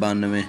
92।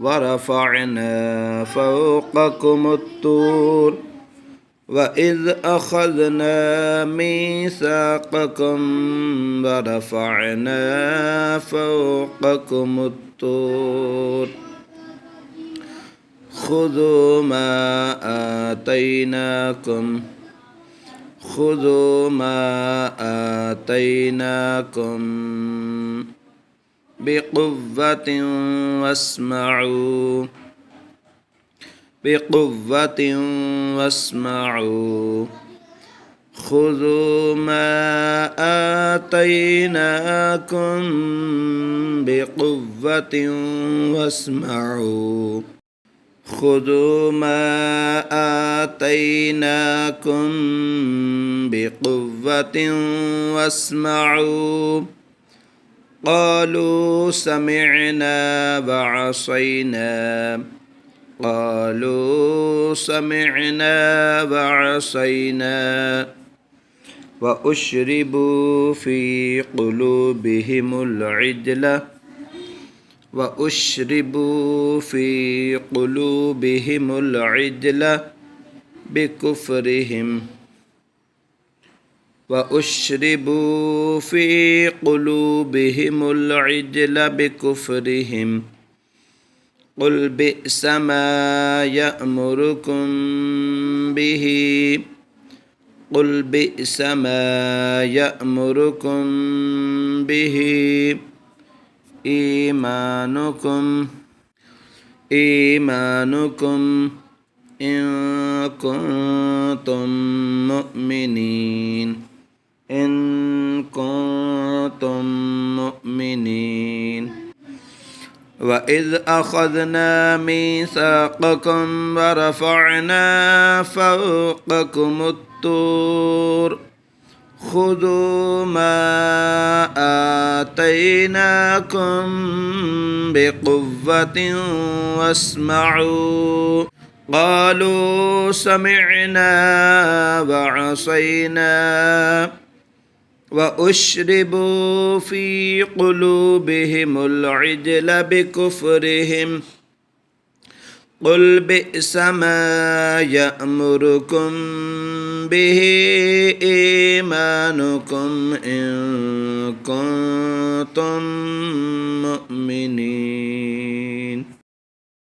ورفعنا فوقكم الطور وإذ أخذنا ميثاقكم ورفعنا فوقكم الطور خذوا ما آتيناكم بقوة واسمعوا خذوا ما آتيناكم بقوة واسمعوا خذوا ما آتيناكم بقوة واسمعوا قالوا سمعنا وعصينا وأشربوا في قلوبهم العجل بكفرهم قل بئس ما يأمركم به إيمانكم إن كنتم مؤمنين وإذ أخذنا ميثاقكم ورفعنا فوقكم الطور خذوا ما آتيناكم بقوة واسمعوا قالوا سمعنا وعصينا وأشربوا في قلوبهم العجل بكفرهم قل بئس ما يأمركم به إيمانكم إن كنتم مؤمنين